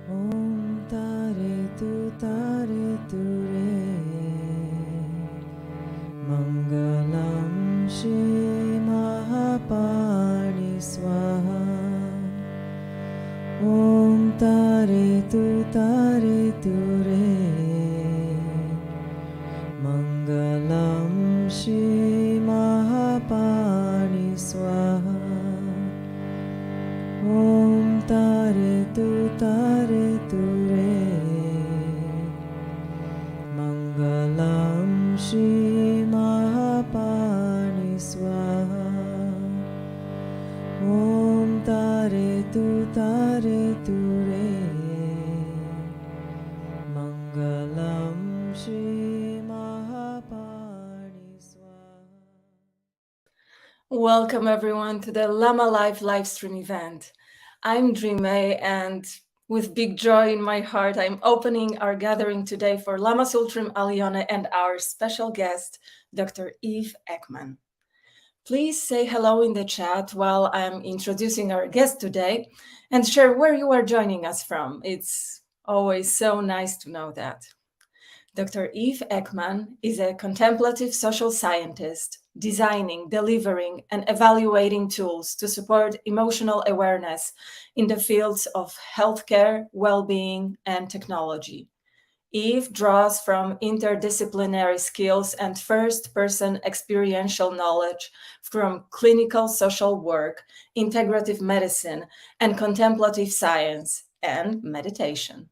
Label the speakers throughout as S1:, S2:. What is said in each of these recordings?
S1: Om Tare Tu Re Mangalam Shri Mahapani Swaha. Om Tare Tu Re Mangalam Shri Mahapani Swaha. Om Tare Tu Re Mangalam Shri Mahapani Swaha. Om Tare Tu Re Mangalam Shri Mahapani Swaha.
S2: Welcome everyone to the Lama Live livestream event. I'm Drimé, and with big joy in my heart, I'm opening our gathering today for Lama Tsultrim Allione and our special guest, Dr. Eve Ekman. Please say hello in the chat while I'm introducing our guest today and share where you are joining us from. It's always so nice to know that. Dr. Eve Ekman is a contemplative social scientist, designing, delivering, and evaluating tools to support emotional awareness in the fields of healthcare, well-being, and technology. Eve draws from interdisciplinary skills and first-person experiential knowledge from clinical social work, integrative medicine, and contemplative science and meditation.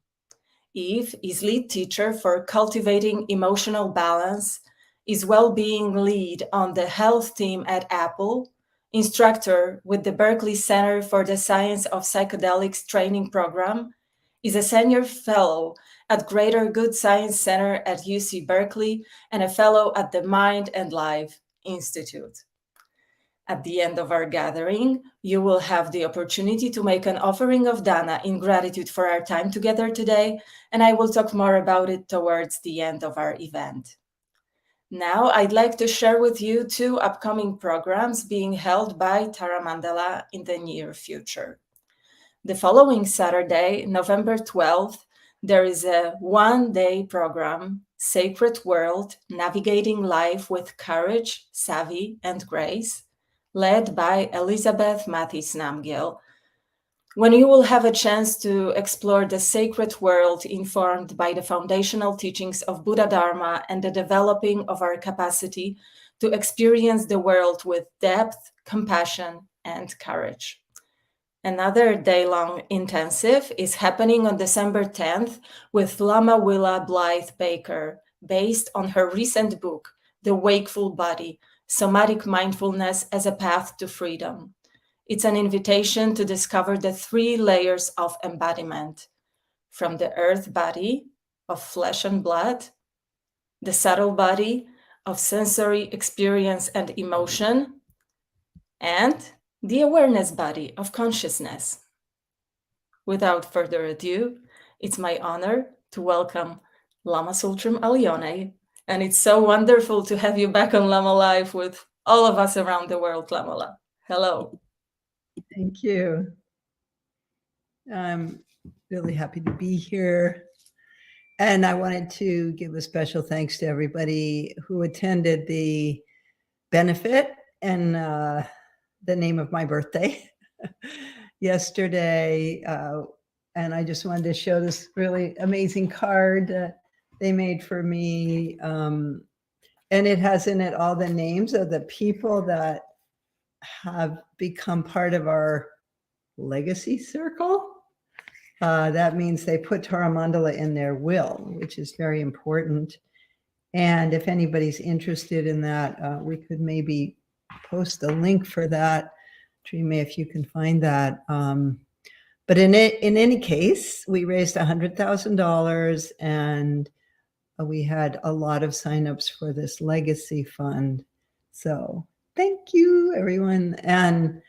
S2: Eve is lead teacher for cultivating emotional balance, is well-being lead on the health team at Apple, instructor with the Berkeley Center for the Science of Psychedelics training program, is a senior fellow at Greater Good Science Center at UC Berkeley, and a fellow at the Mind and Life Institute. At the end of our gathering, you will have the opportunity to make an offering of dana in gratitude for our time together today, and I will talk more about it towards the end of our event. Now, I'd like to share with you two upcoming programs being held by Tara Mandala in the near future. The following Saturday, November 12th, there is a one-day program, Sacred World, Navigating Life with Courage, Savvy, and Grace, led by Elizabeth Mathis Namgil, when you will have a chance to explore the sacred world informed by the foundational teachings of Buddha Dharma and the developing of our capacity to experience the world with depth, compassion, and courage. Another day-long intensive is happening on December 10th with Lama Willa Blythe Baker, based on her recent book, The Wakeful Body, Somatic Mindfulness as a Path to Freedom. It's an invitation to discover the three layers of embodiment, from the earth body of flesh and blood, the subtle body of sensory experience and emotion, and the awareness body of consciousness. Without further ado, it's my honor to welcome Lama Tsultrim Allione, and it's so wonderful to have you back on Lama Live with all of us around the world, Lama. Hello.
S3: Thank you. I'm really happy to be here. And I wanted to give a special thanks to everybody who attended the benefit and the name of my birthday yesterday. And I just wanted to show this really amazing card that they made for me. And it has in it all the names of the people that have become part of our legacy circle. That means they put Tara Mandala in their will, which is very important. And if anybody's interested in that, we could maybe post the link for that. Drimé, if you can find that. But in any case, we raised $100,000, and we had a lot of signups for this legacy fund. So thank you, everyone. And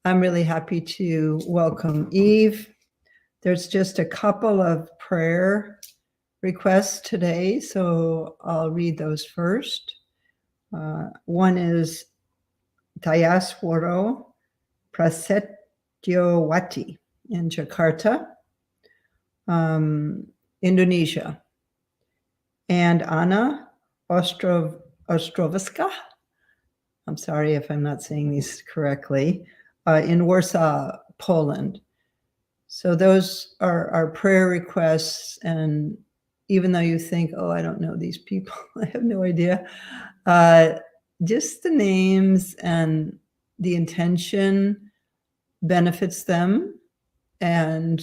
S3: I'm really happy to welcome Eve. There's just a couple of prayer requests today, so I'll read those first. One is Tayaswaro Prasetyowati in Jakarta. Indonesia. And Anna Ostrovska, I'm sorry if I'm not saying these correctly, in Warsaw, Poland. So those are our prayer requests. And even though you think, oh, I don't know these people, I have no idea, just the names and the intention benefits them. And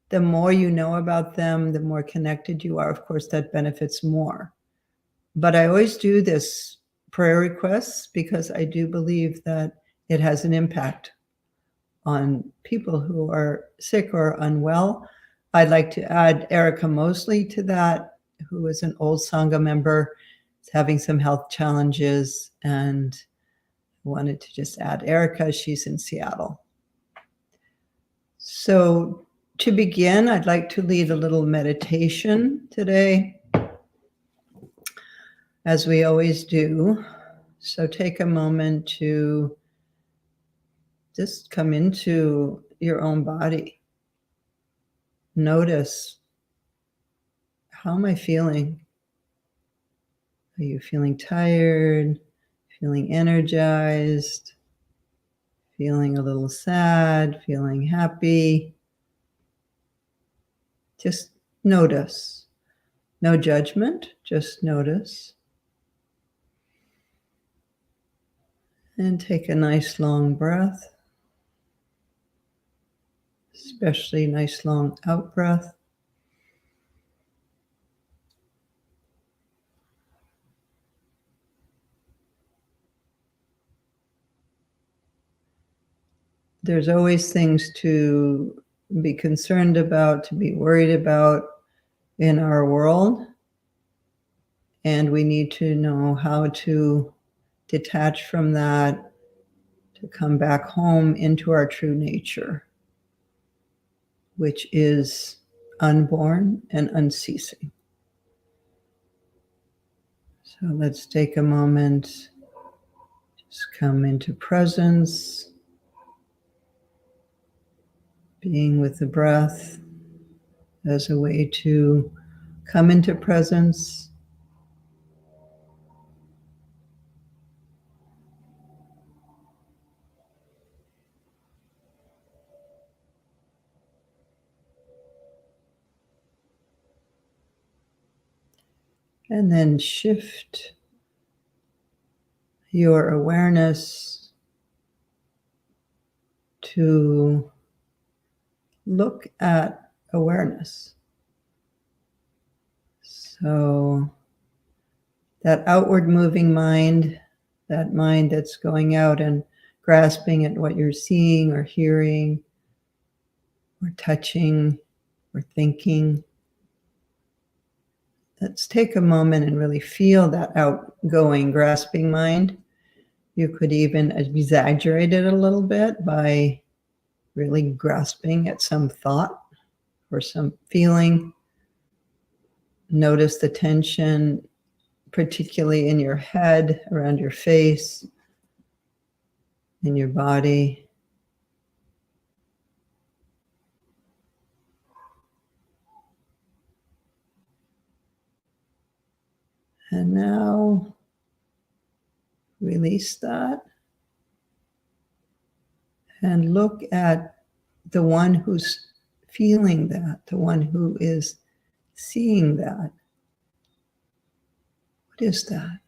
S3: the more you know about them, the more connected you are. Of course, that benefits more. But I always do this prayer requests because I do believe that it has an impact on people who are sick or unwell. I'd like to add Erica Mosley to that, who is an old Sangha member, is having some health challenges, and wanted to just add Erica. She's in Seattle. So to begin, I'd like to lead a little meditation today, as we always do. So take a moment to just come into your own body. Notice, how am I feeling? Are you feeling tired? Feeling energized? Feeling a little sad? Feeling happy? Just notice. No judgment, just notice. And take a nice long breath, especially nice long out breath. There's always things to be concerned about, to be worried about in our world. And we need to know how to detach from that, to come back home into our true nature, which is unborn and unceasing. So let's take a moment, just come into presence, being with the breath as a way to come into presence. And then shift your awareness to look at awareness. So that outward moving mind, that mind that's going out and grasping at what you're seeing or hearing or touching or thinking. Let's take a moment and really feel that outgoing, grasping mind. You could even exaggerate it a little bit by really grasping at some thought or some feeling. Notice the tension, particularly in your head, around your face, in your body. And now release that and look at the one who's feeling that, the one who is seeing that. What is that?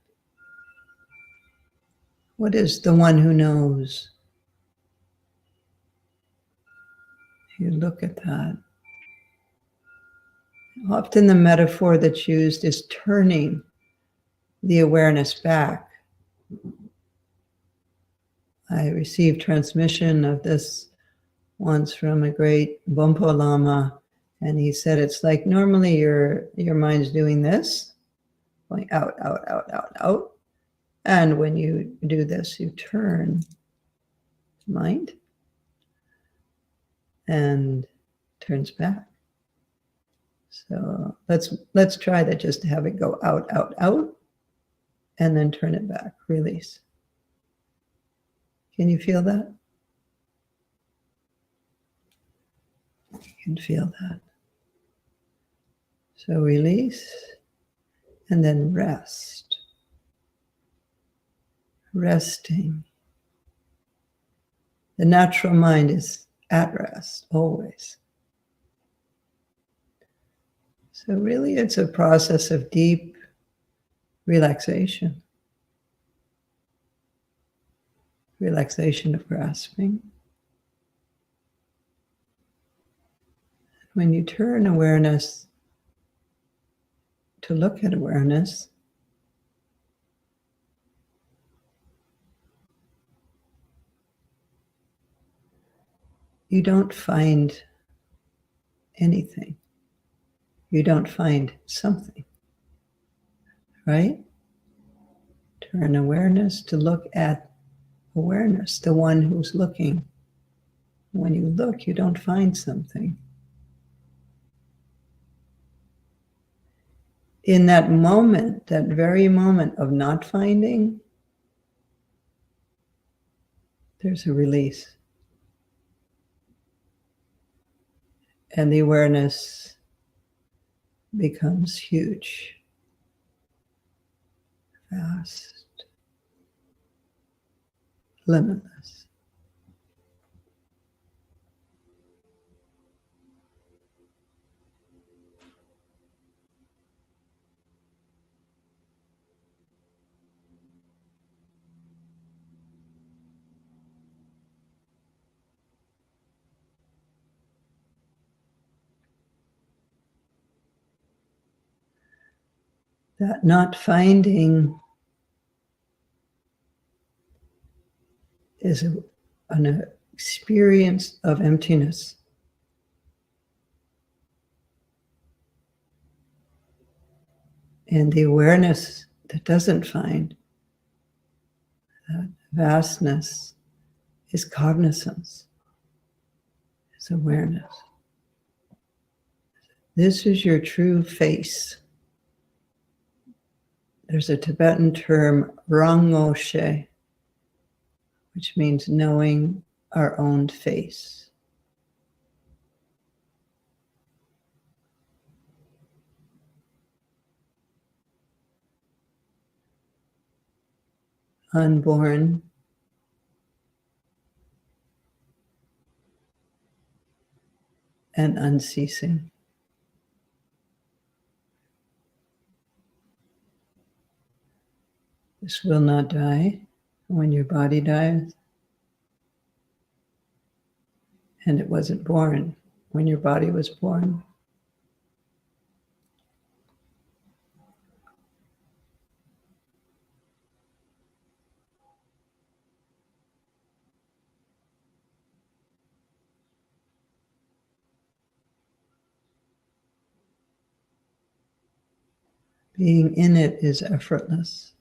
S3: What is the one who knows? You look at that. Often the metaphor that's used is turning the awareness back. I received transmission of this once from a great Bonpo Lama, and he said it's like normally your mind's doing this, going out, out, out, out, out. And when you do this, you turn the mind and turns back. So let's try that, just to have it go out, out, out, and then turn it back, release. Can you feel that? You can feel that. So release and then rest. Resting. The natural mind is at rest always. So really it's a process of deep relaxation. Relaxation of grasping. When you turn awareness to look at awareness, you don't find anything. You don't find something, right? Turn awareness to look at awareness, the one who's looking. When you look, you don't find something. In that moment, that very moment of not finding, there's a release. And the awareness becomes huge, vast, limitless. That not finding is an experience of emptiness. And the awareness that doesn't find that vastness is cognizance, is awareness. This is your true face. There's a Tibetan term, rangoshe, which means knowing our own face. Unborn, and unceasing. This will not die when your body dies. And it wasn't born when your body was born. Being in it is effortless.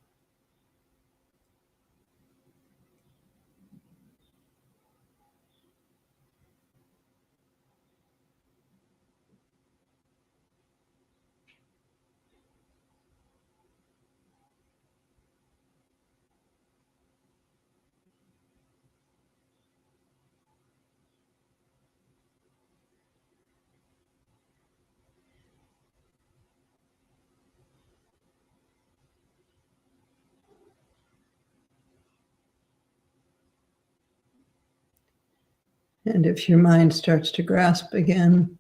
S3: And if your mind starts to grasp again,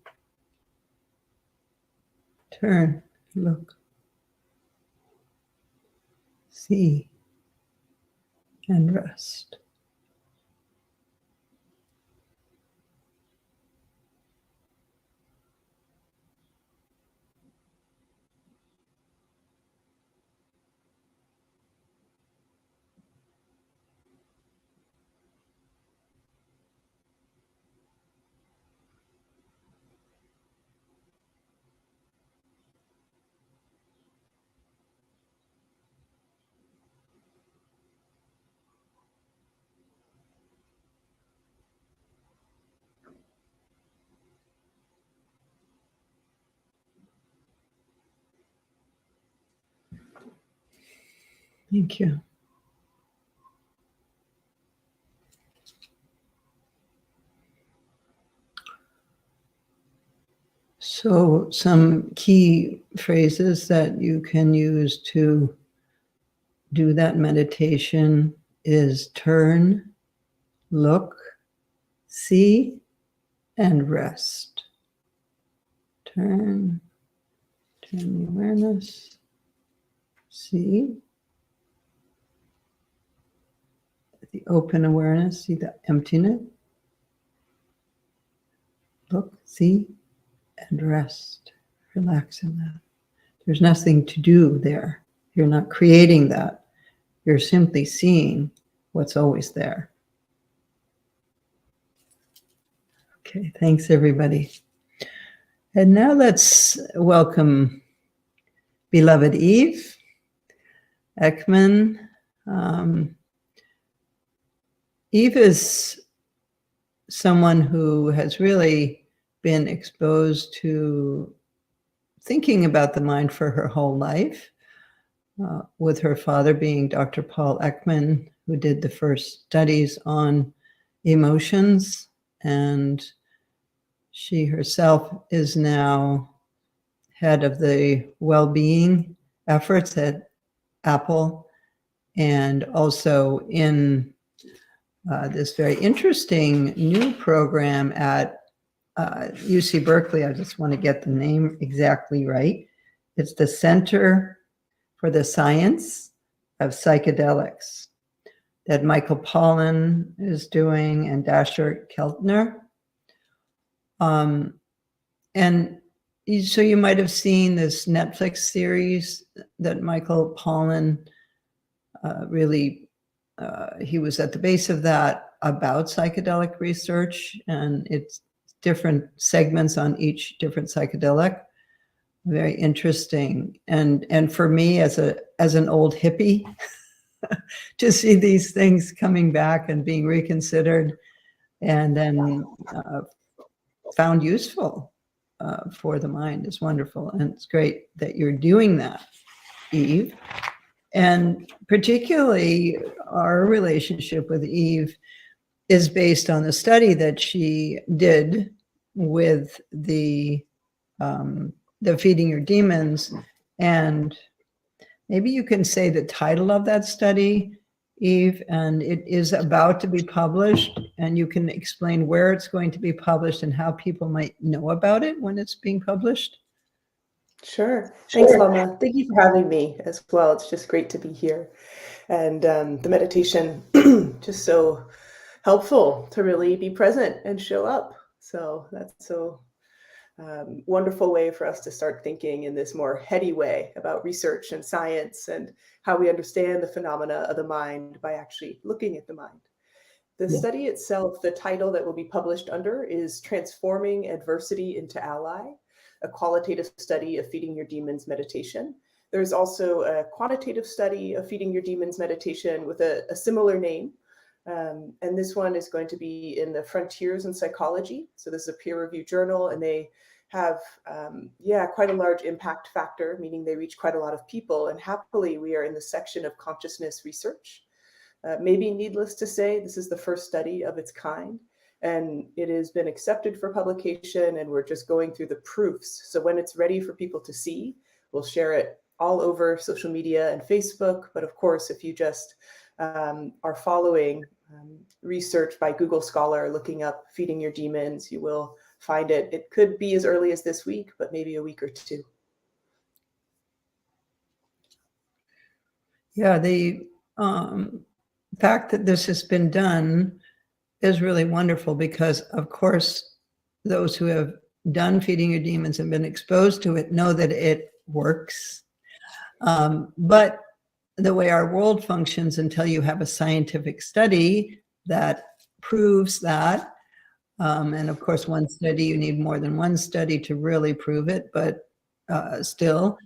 S3: turn, look, see, and rest. Thank you. So some key phrases that you can use to do that meditation is turn, look, see, and rest. Turn the awareness, see, the open awareness, see the emptiness, look, see, and rest. Relax in that. There's nothing to do there. You're not creating that. You're simply seeing what's always there. Okay, thanks everybody. And now let's welcome beloved Eve, Ekman. Eve is someone who has really been exposed to thinking about the mind for her whole life, with her father being Dr. Paul Ekman, who did the first studies on emotions, and she herself is now head of the well-being efforts at Apple, and also in this very interesting new program at UC Berkeley. I just want to get the name exactly right. It's the Center for the Science of Psychedelics that Michael Pollan is doing, and Dasher Keltner. And so you might have seen this Netflix series that Michael Pollan he was at the base of that, about psychedelic research, and it's different segments on each different psychedelic. Very interesting. And for me as an old hippie, to see these things coming back and being reconsidered and then found useful for the mind is wonderful. And it's great that you're doing that, Eve. And particularly our relationship with Eve is based on the study that she did with the Feeding Your Demons. And maybe you can say the title of that study, Eve, and it is about to be published, and you can explain where it's going to be published and how people might know about it when it's being published.
S4: Sure. Thanks, Lama. Thank you for having me as well. It's just great to be here. And the meditation, just so helpful to really be present and show up. So that's so wonderful way for us to start thinking in this more heady way about research and science and how we understand the phenomena of the mind by actually looking at the mind. The study itself, the title that will be published under is Transforming Adversity into Ally, a qualitative study of Feeding Your Demons meditation. There's also a quantitative study of Feeding Your Demons meditation with a similar name. And this one is going to be in the Frontiers in Psychology. So this is a peer-reviewed journal, and they have, quite a large impact factor, meaning they reach quite a lot of people. And happily, we are in the section of consciousness research. Maybe needless to say, this is the first study of its kind, and it has been accepted for publication, and we're just going through the proofs. So when it's ready for people to see, we'll share it all over social media and Facebook. But of course, if you just are following research by Google Scholar, looking up Feeding Your Demons, you will find it. It could be as early as this week, but maybe a week or two.
S3: Yeah, the fact that this has been done is really wonderful, because of course those who have done Feeding Your Demons and been exposed to it know that it works. But the way our world functions, until you have a scientific study that proves that, and of course one study, you need more than one study to really prove it, but still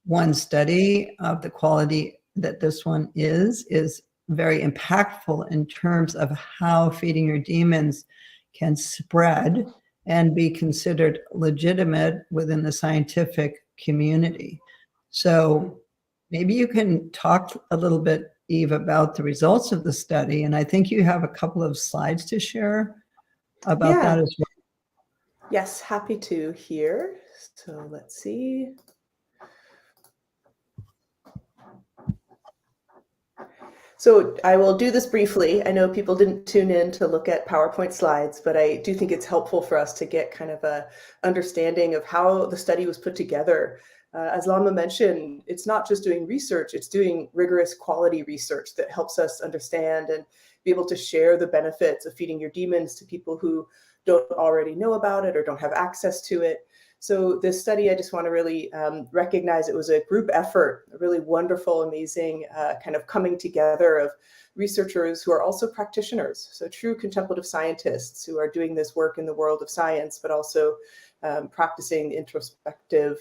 S3: one study of the quality that this one is very impactful in terms of how Feeding Your Demons can spread and be considered legitimate within the scientific community. So maybe you can talk a little bit, Eve, about the results of the study. And I think you have a couple of slides to share about that as well.
S4: Yes, happy to here. So let's see. So I will do this briefly. I know people didn't tune in to look at PowerPoint slides, but I do think it's helpful for us to get kind of a understanding of how the study was put together. As Lama mentioned, it's not just doing research, it's doing rigorous quality research that helps us understand and be able to share the benefits of feeding your demons to people who don't already know about it or don't have access to it. So this study, I just want to really recognize it was a group effort, a really wonderful, amazing kind of coming together of researchers who are also practitioners. So true contemplative scientists who are doing this work in the world of science, but also practicing the introspective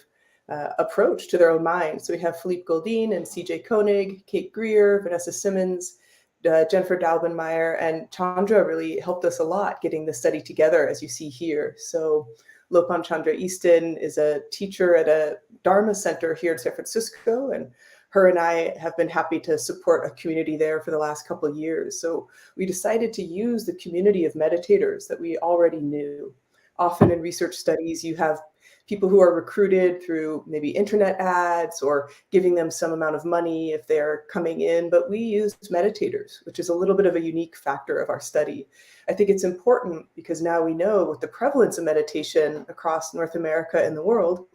S4: approach to their own mind. So we have Philippe Goldin and CJ Koenig, Kate Greer, Vanessa Simmons, Jennifer Daubenmeier, and Chandra really helped us a lot getting the study together, as you see here. So Lopan Chandra Easton is a teacher at a Dharma center here in San Francisco, and her and I have been happy to support a community there for the last couple of years. So we decided to use the community of meditators that we already knew. Often in research studies, you have people who are recruited through maybe internet ads or giving them some amount of money if they're coming in, but we used meditators, which is a little bit of a unique factor of our study. I think it's important because now we know with the prevalence of meditation across North America and the world,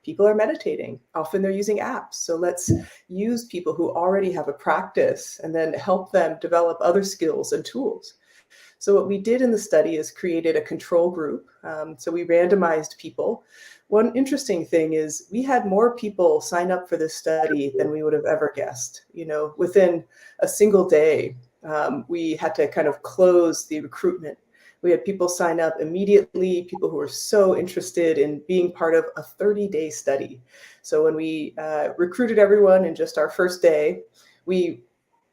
S4: people are meditating. Often they're using apps. So let's use people who already have a practice and then help them develop other skills and tools. So what we did in the study is created a control group. So we randomized people. One interesting thing is we had more people sign up for this study than we would have ever guessed. You know, within a single day, we had to kind of close the recruitment. We had people sign up immediately, people who were so interested in being part of a 30-day study. So when we recruited everyone in just our first day, we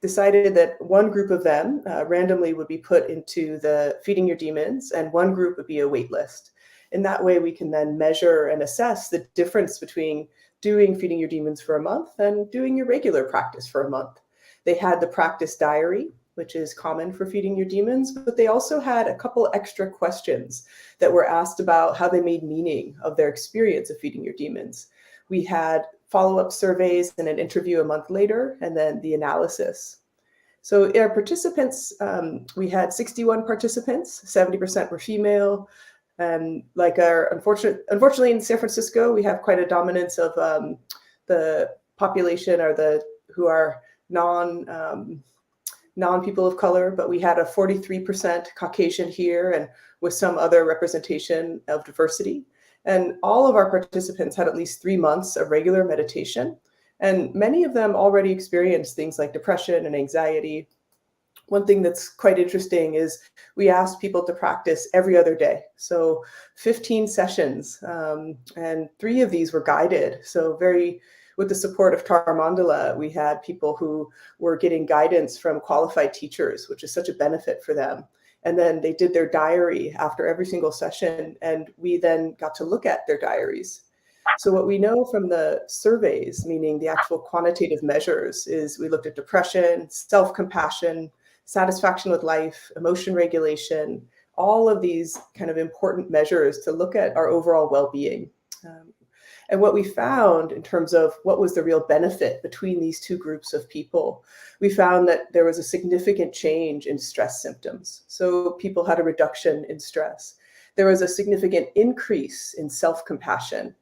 S4: decided that one group of them randomly would be put into the Feeding Your Demons, and one group would be a wait list. In that way, we can then measure and assess the difference between doing Feeding Your Demons for a month and doing your regular practice for a month. They had the practice diary, which is common for Feeding Your Demons, but they also had a couple extra questions that were asked about how they made meaning of their experience of Feeding Your Demons. We had follow-up surveys and an interview a month later, and then the analysis. So our participants, we had 61 participants, 70% were female. And like unfortunately in San Francisco, we have quite a dominance of the population or who are non people of color, but we had a 43% Caucasian here and with some other representation of diversity. And all of our participants had at least 3 months of regular meditation. And many of them already experienced things like depression and anxiety. One thing that's quite interesting is we asked people to practice every other day. So 15 sessions, and 3 of these were guided. So with the support of Tara Mandala, we had people who were getting guidance from qualified teachers, which is such a benefit for them. And then they did their diary after every single session, and we then got to look at their diaries. So what we know from the surveys, meaning the actual quantitative measures, is we looked at depression, self-compassion, satisfaction with life, emotion regulation, all of these kind of important measures to look at our overall well-being. And what we found in terms of what was the real benefit between these two groups of people, we found that there was a significant change in stress symptoms. So people had a reduction in stress. There was a significant increase in self-compassion.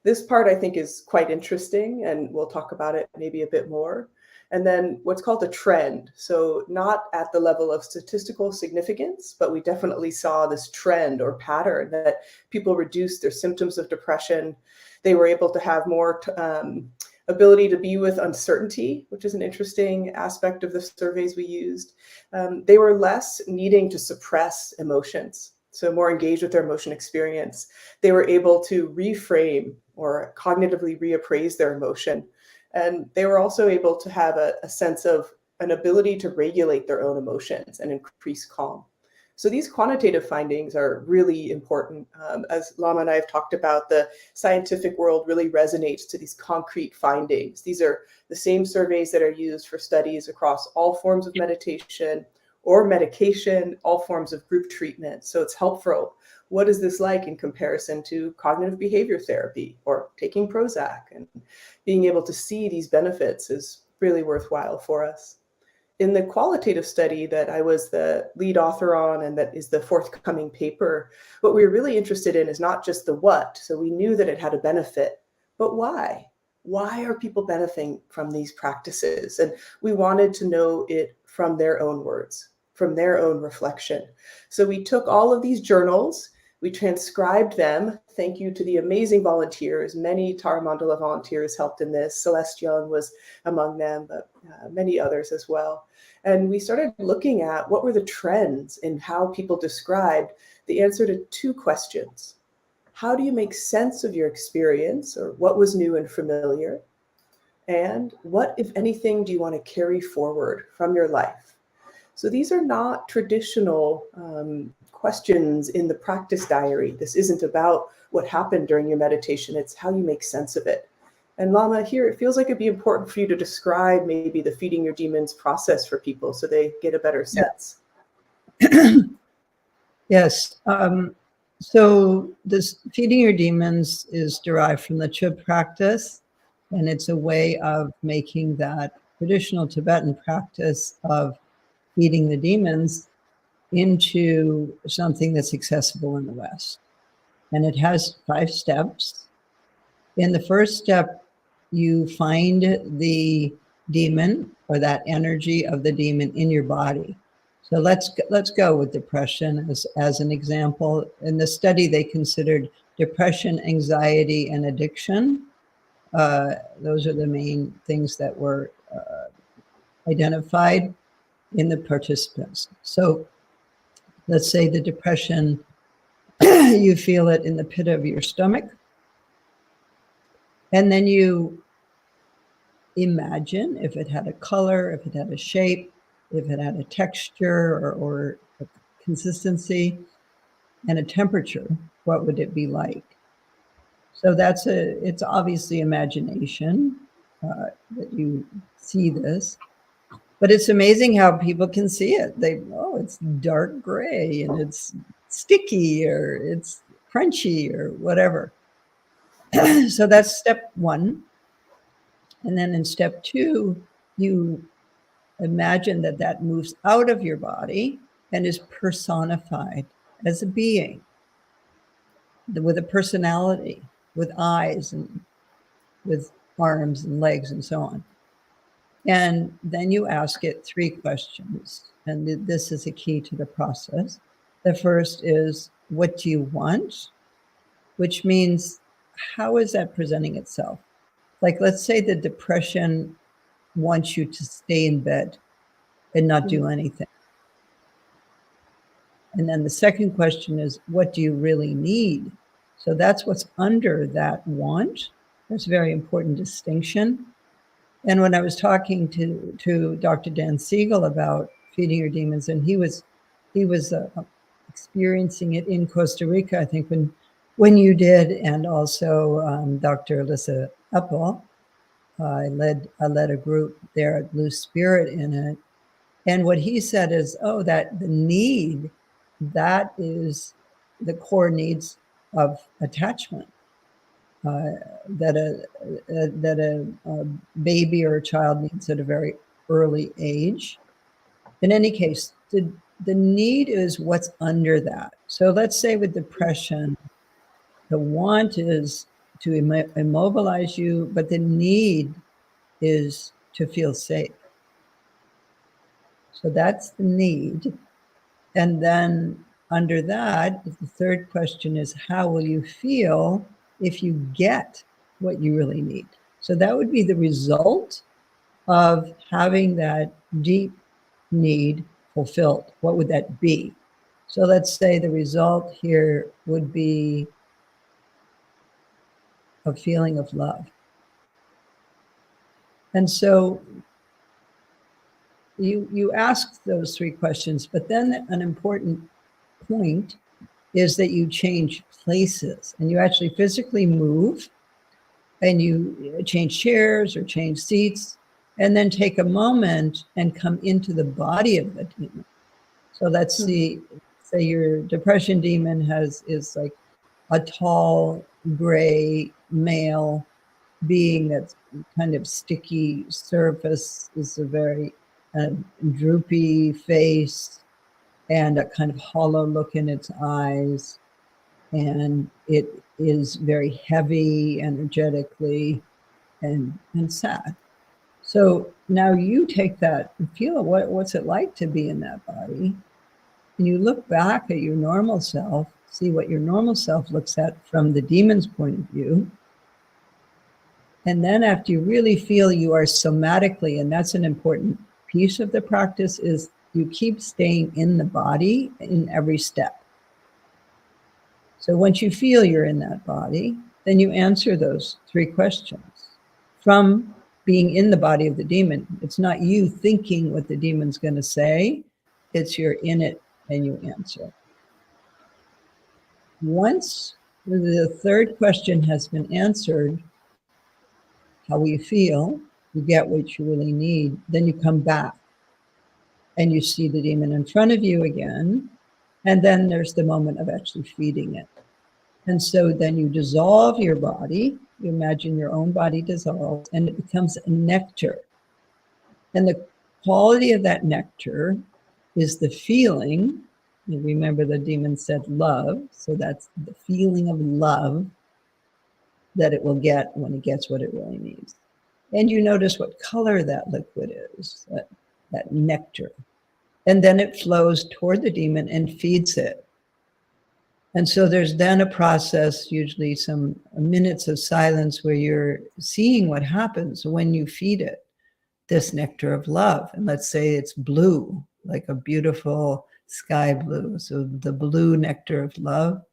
S4: This part I think is quite interesting, and we'll talk about it maybe a bit more. And then what's called a trend. So not at the level of statistical significance, but we definitely saw this trend or pattern that people reduced their symptoms of depression. They were able to have more ability to be with uncertainty, which is an interesting aspect of the surveys we used. They were less needing to suppress emotions, so more engaged with their emotion experience. They were able to reframe or cognitively reappraise their emotion. And they were also able to have a sense of an ability to regulate their own emotions and increase calm. So these quantitative findings are really important. As Lama and I have talked about, the scientific world really resonates to these concrete findings. These are the same surveys that are used for studies across all forms of meditation or medication, all forms of group treatment. So it's helpful what is this like in comparison to cognitive behavior therapy or taking Prozac? And being able to see these benefits is really worthwhile for us. In the qualitative study that I was the lead author on, and that is the forthcoming paper, what we were really interested in is not just the what. So we knew that it had a benefit, but why? Why are people benefiting from these practices? And we wanted to know it from their own words, from their own reflection. So we took all of these journals, we transcribed them. Thank you to the amazing volunteers. Many Tara Mandala volunteers helped in this. Celeste Young was among them, but many others as well. And we started looking at what were the trends in how people described the answer to two questions. How do you make sense of your experience, or what was new and familiar? And what, if anything, do you want to carry forward from your life? So these are not traditional questions in the practice diary. This isn't about what happened during your meditation. It's how you make sense of it. And Lama, here, it feels like it'd be important for you to describe maybe the feeding your demons process for people so they get a better sense.
S3: Yes. So this feeding your demons is derived from the Chub practice, and it's a way of making that traditional Tibetan practice of feeding the demons into something that's accessible in the West. And it has 5 steps. In the first step, you find the demon, or that energy of the demon, in your body. So let's go with depression as an example. In the study, they considered depression, anxiety, and addiction. Those are the main things that were identified in the participants. So let's say the depression, you feel it in the pit of your stomach. And then you imagine if it had a color, if it had a shape, if it had a texture or a consistency and a temperature, what would it be like? So it's obviously imagination that you see this, but it's amazing how people can see it. It's dark gray and it's sticky or it's crunchy or whatever. So that's step 1. And then in step 2, you imagine that moves out of your body and is personified as a being with a personality, with eyes and with arms and legs and so on. And then you ask it 3 questions. And this is a key to the process. The first is, what do you want? Which means, how is that presenting itself? Like, let's say the depression wants you to stay in bed and not do anything. And then the second question is, what do you really need? So that's what's under that want. That's a very important distinction. And when I was talking to Dr. Dan Siegel about feeding your demons, and he was experiencing it in Costa Rica, I think when you did, and also Dr. Alyssa Uppel. I led a group there at Blue Spirit in it. And what he said is, that the need, that is the core needs of attachment. That a baby or a child needs at a very early age. In any case, the need is what's under that. So let's say with depression, the want is to immobilize you, but the need is to feel safe. So that's the need. And then under that, the third question is, how will you feel if you get what you really need? So that would be the result of having that deep need fulfilled. What would that be? So let's say the result here would be a feeling of love. And so you ask those 3 questions, but then an important point is that you change places and you actually physically move and you change chairs or change seats, and then take a moment and come into the body of the demon. So let's see say your depression demon is like a tall gray male being that's kind of sticky surface, is a very droopy face and a kind of hollow look in its eyes, and it is very heavy energetically and sad. So now you take that and feel what's it like to be in that body, and you look back at your normal self, see what your normal self looks at from the demon's point of view. And then after you really feel you are somatically, and that's an important piece of the practice, is you keep staying in the body in every step. So once you feel you're in that body, then you answer those 3 questions from being in the body of the demon. It's not you thinking what the demon's going to say, it's you're in it and you answer. Once the 3rd question has been answered, how will you feel? You get what you really need. Then you come back and you see the demon in front of you again. And then there's the moment of actually feeding it. And so then you dissolve your body. You imagine your own body dissolves and it becomes a nectar. And the quality of that nectar is the feeling. You remember the demon said love. So that's the feeling of love that it will get when it gets what it really needs. And you notice what color that liquid is, that nectar. And then it flows toward the demon and feeds it. And so there's then a process, usually some minutes of silence, where you're seeing what happens when you feed it this nectar of love. And let's say it's blue, like a beautiful sky blue. So the blue nectar of love.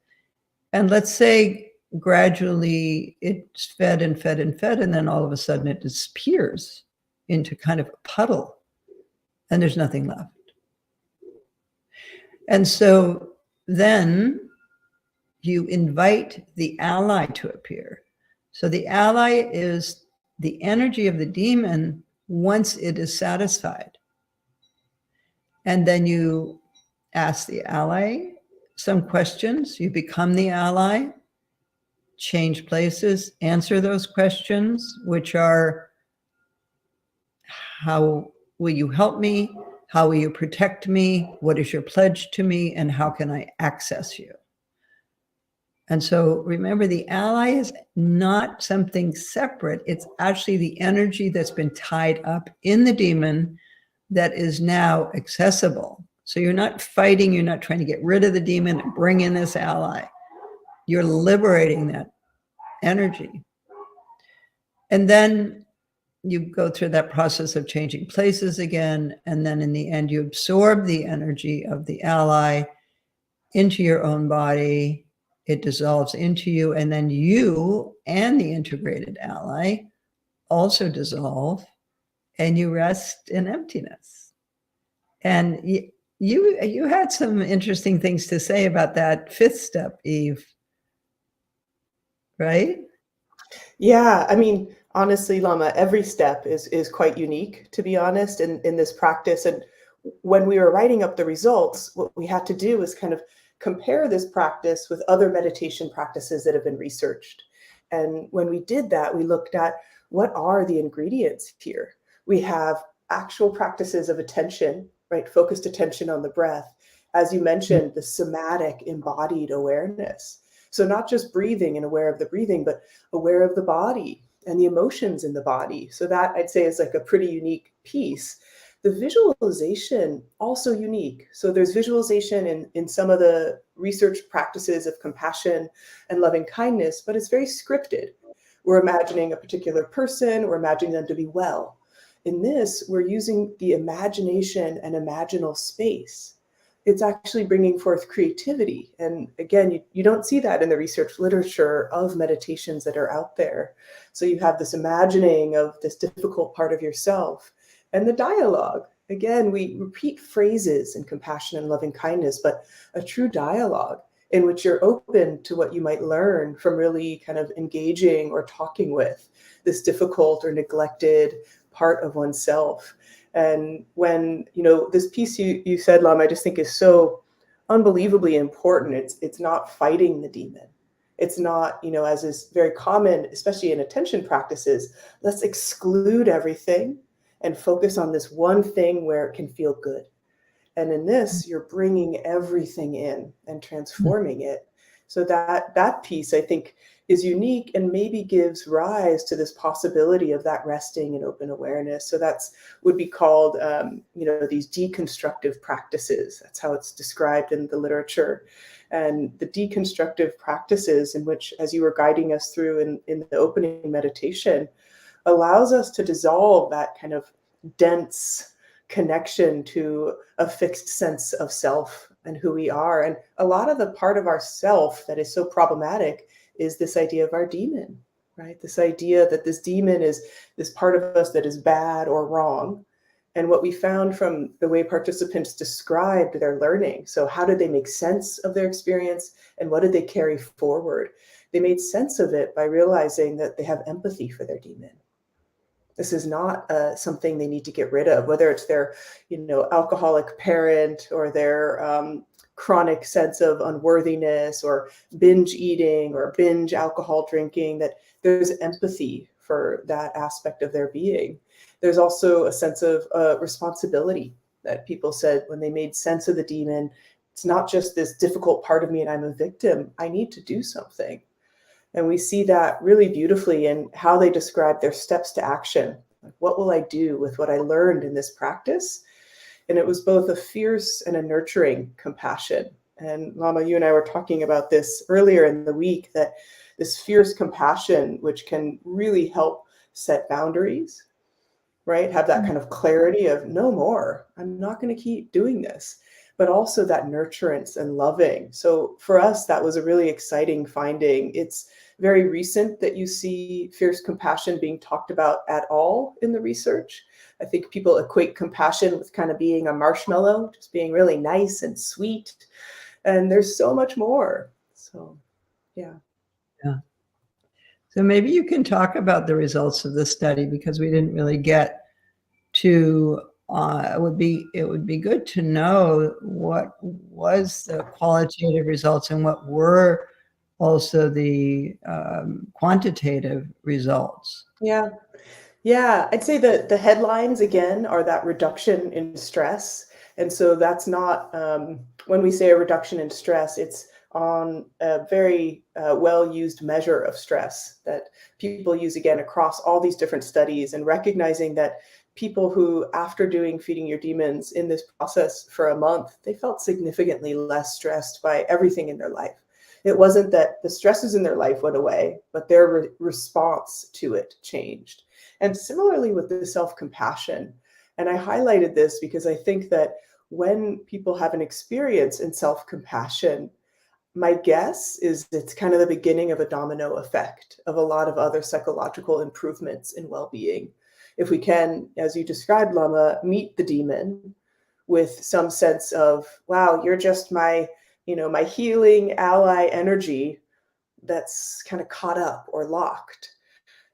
S3: And let's say gradually it's fed and fed and fed, and then all of a sudden it disappears into kind of a puddle and there's nothing left. And so then you invite the ally to appear. So the ally is the energy of the demon once it is satisfied. And then you ask the ally some questions, you become the ally, change places, answer those questions, which are, how will you help me? How will you protect me? What is your pledge to me? And how can I access you? And so remember, the ally is not something separate. It's actually the energy that's been tied up in the demon that is now accessible. So you're not fighting, you're not trying to get rid of the demon and bring in this ally. You're liberating that energy. And then you go through that process of changing places again. And then in the end, you absorb the energy of the ally into your own body. It dissolves into you. And then you and the integrated ally also dissolve, and you rest in emptiness. And you had some interesting things to say about that 5th step, Eve, right?
S4: Yeah, I mean, honestly, Lama, every step is quite unique, to be honest, in this practice. And when we were writing up the results, what we had to do is kind of compare this practice with other meditation practices that have been researched. And when we did that, we looked at what are the ingredients here. We have actual practices of attention, right? Focused attention on the breath. As you mentioned, the somatic embodied awareness. So not just breathing and aware of the breathing, but aware of the body and the emotions in the body. So that, I'd say, is like a pretty unique piece. The visualization, also unique. So there's visualization in some of the research practices of compassion and loving kindness, but it's very scripted. We're imagining a particular person, we're imagining them to be well. In this, we're using the imagination and imaginal space. It's actually bringing forth creativity. And again, you don't see that in the research literature of meditations that are out there. So you have this imagining of this difficult part of yourself. And the dialogue, again, we repeat phrases in compassion and loving kindness, but a true dialogue in which you're open to what you might learn from really kind of engaging or talking with this difficult or neglected part of oneself. And when, this piece you said, Lama, I just think is so unbelievably important. It's not fighting the demon. It's not, as is very common, especially in attention practices, let's exclude everything and focus on this one thing where it can feel good. And in this, you're bringing everything in and transforming it. So that piece, I think, is unique and maybe gives rise to this possibility of that resting and open awareness. So that's would be called, these deconstructive practices. That's how it's described in the literature. And the deconstructive practices, in which, as you were guiding us through in the opening meditation, allows us to dissolve that kind of dense connection to a fixed sense of self and who we are. And a lot of the part of our self that is so problematic is this idea of our demon, right? This idea that this demon is this part of us that is bad or wrong. And what we found from the way participants described their learning, so how did they make sense of their experience and what did they carry forward? They made sense of it by realizing that they have empathy for their demon. This is not something they need to get rid of, whether it's their, alcoholic parent or their chronic sense of unworthiness or binge eating or binge alcohol drinking, that there's empathy for that aspect of their being. There's also a sense of responsibility that people said when they made sense of the demon. It's not just this difficult part of me and I'm a victim. I need to do something. And we see that really beautifully in how they describe their steps to action. Like, what will I do with what I learned in this practice? And it was both a fierce and a nurturing compassion. And Lama, you and I were talking about this earlier in the week, that this fierce compassion, which can really help set boundaries, right? Have that kind of clarity of no more, I'm not going to keep doing this, but also that nurturance and loving. So for us, that was a really exciting finding. It's very recent that you see fierce compassion being talked about at all in the research. I think people equate compassion with kind of being a marshmallow, just being really nice and sweet. And there's so much more. So, yeah.
S3: Yeah. So maybe you can talk about the results of the study, because we didn't really get to, it would be good to know what was the qualitative results and what were also the quantitative results.
S4: Yeah. I'd say that the headlines, again, are that reduction in stress. And so that's not, when we say a reduction in stress, it's on a very well-used measure of stress that people use, again, across all these different studies, and recognizing that people who, after doing Feeding Your Demons in this process for a month, they felt significantly less stressed by everything in their life. It wasn't that the stresses in their life went away, but their response to it changed. And similarly with the self-compassion. And I highlighted this because I think that when people have an experience in self-compassion, my guess is it's kind of the beginning of a domino effect of a lot of other psychological improvements in well-being. If we can, as you described, Lama, meet the demon with some sense of, wow, you're just my healing ally energy that's kind of caught up or locked,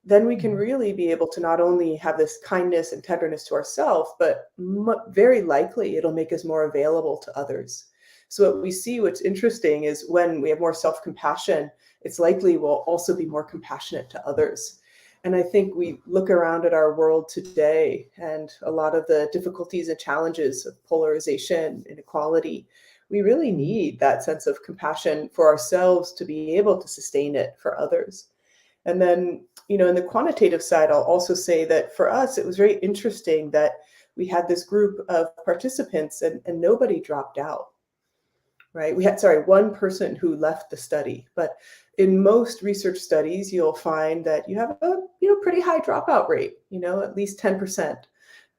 S4: then we can really be able to not only have this kindness and tenderness to ourselves, but very likely it'll make us more available to others. So what we see, what's interesting, is when we have more self-compassion, it's likely we'll also be more compassionate to others. And I think we look around at our world today and a lot of the difficulties and challenges of polarization, inequality, we really need that sense of compassion for ourselves to be able to sustain it for others. And then, in the quantitative side, I'll also say that for us, it was very interesting that we had this group of participants and nobody dropped out, right? We had, one person who left the study, but in most research studies, you'll find that you have a, pretty high dropout rate, at least 10%.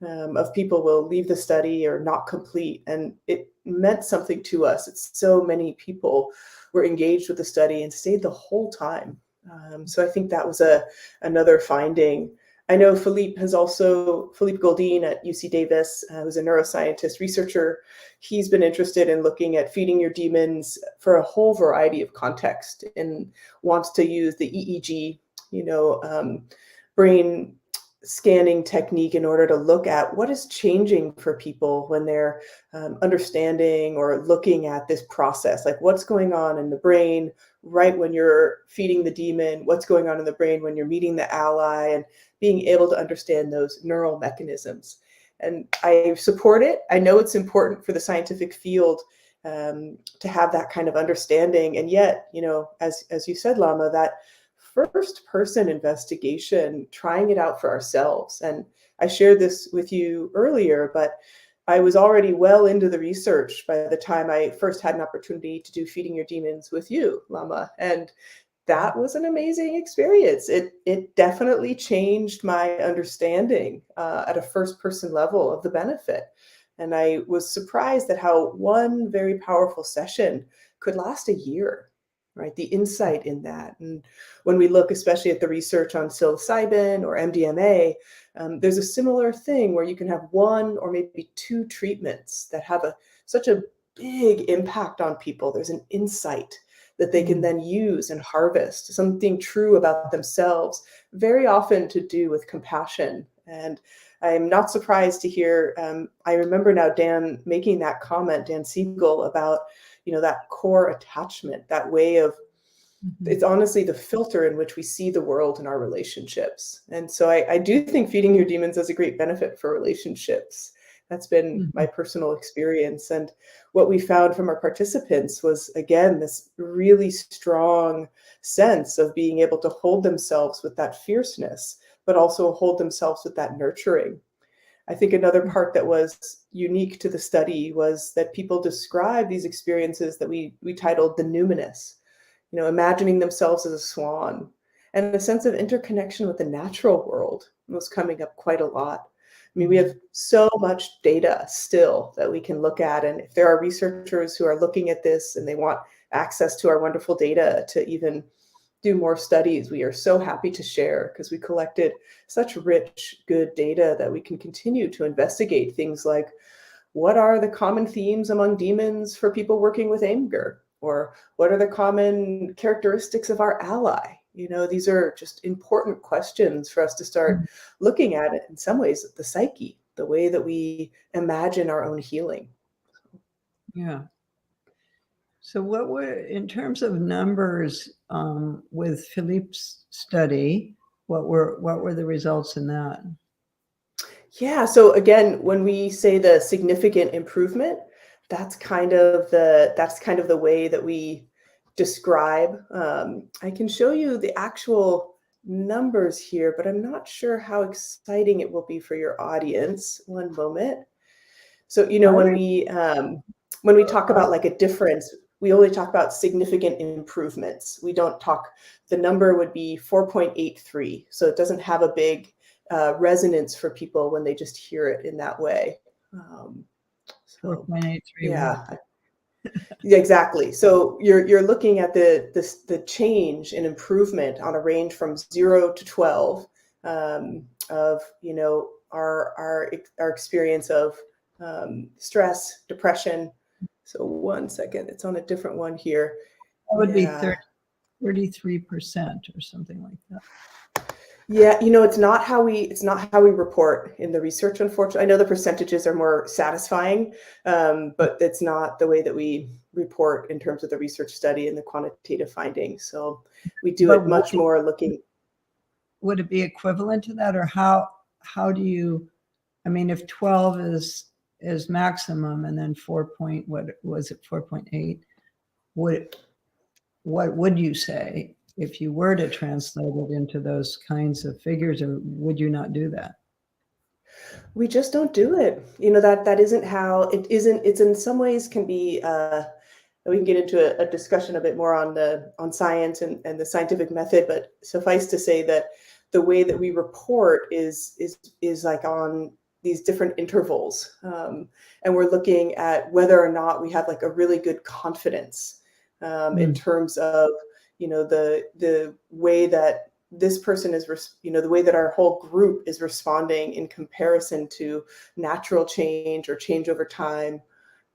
S4: Of people will leave the study or not complete. And it meant something to us. It's so many people were engaged with the study and stayed the whole time. So I think that was another finding. I know Philippe Goldin at UC Davis, who's a neuroscientist researcher. He's been interested in looking at feeding your demons for a whole variety of contexts and wants to use the EEG, brain scanning technique in order to look at what is changing for people when they're understanding or looking at this process, like what's going on in the brain right when you're feeding the demon, what's going on in the brain when you're meeting the ally, and being able to understand those neural mechanisms. And I support it. I know it's important for the scientific field to have that kind of understanding. And yet, as you said, Lama, that first person investigation, trying it out for ourselves. And I shared this with you earlier, but I was already well into the research by the time I first had an opportunity to do Feeding Your Demons with you, Lama. And that was an amazing experience. It definitely changed my understanding at a first person level of the benefit. And I was surprised at how one very powerful session could last a year, right? The insight in that. And when we look especially at the research on psilocybin or MDMA, there's a similar thing where you can have one or maybe two treatments that have such a big impact on people. There's an insight that they can then use and harvest, something true about themselves, very often to do with compassion. And I'm not surprised to hear, I remember now Dan making that comment, Dan Siegel, about, that core attachment, that way of, it's honestly the filter in which we see the world and our relationships. And so I do think Feeding Your Demons has a great benefit for relationships. That's been my personal experience. And what we found from our participants was, again, this really strong sense of being able to hold themselves with that fierceness, but also hold themselves with that nurturing. I think another part that was unique to the study was that people described these experiences that we titled the numinous, imagining themselves as a swan, and a sense of interconnection with the natural world was coming up quite a lot. I mean, we have so much data still that we can look at. And if there are researchers who are looking at this and they want access to our wonderful data to even do more studies, we are so happy to share, because we collected such rich, good data that we can continue to investigate things like, what are the common themes among demons for people working with anger? Or what are the common characteristics of our ally? These are just important questions for us to start looking at it, in some ways, the psyche, the way that we imagine our own healing.
S3: Yeah. So what were, in terms of numbers, with Philippe's study, what were the results in that?
S4: Yeah, so again, when we say the significant improvement, that's kind of the way that we describe. I can show you the actual numbers here, but I'm not sure how exciting it will be for your audience. One moment. So, when we talk about like a difference, we only talk about significant improvements. We don't talk, the number would be 4.83. So it doesn't have a big resonance for people when they just hear it in that way.
S3: 4.83.
S4: Yeah. Yeah, exactly. So you're looking at the change in improvement on a range from 0 to 12 of our experience of stress, depression. So 1 second, it's on a different one here.
S3: That would be 33% or something like that.
S4: Yeah, it's not how we report in the research, unfortunately. I know the percentages are more satisfying, but it's not the way that we report in terms of the research study and the quantitative findings. So we do it much more looking.
S3: Would it be equivalent to that, or how do you? I mean, if 12 is maximum, and then 4.8? What would you say if you were to translate it into those kinds of figures, or would you not do that?
S4: We just don't do it. That isn't how it isn't. It's in some ways can be. We can get into a discussion a bit more on science and the scientific method, but suffice to say that the way that we report is like on these different intervals, and we're looking at whether or not we have like a really good confidence in terms of the way that this person is, the way that our whole group is responding in comparison to natural change or change over time.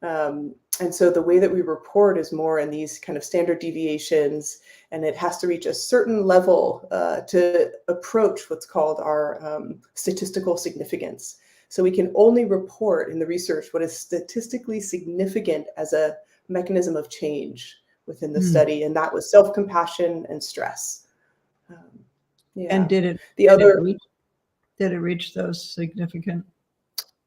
S4: And so the way that we report is more in these kind of standard deviations, and it has to reach a certain level to approach what's called our statistical significance. So we can only report in the research what is statistically significant as a mechanism of change within the study, and that was self-compassion and stress.
S3: And did it reach those significant?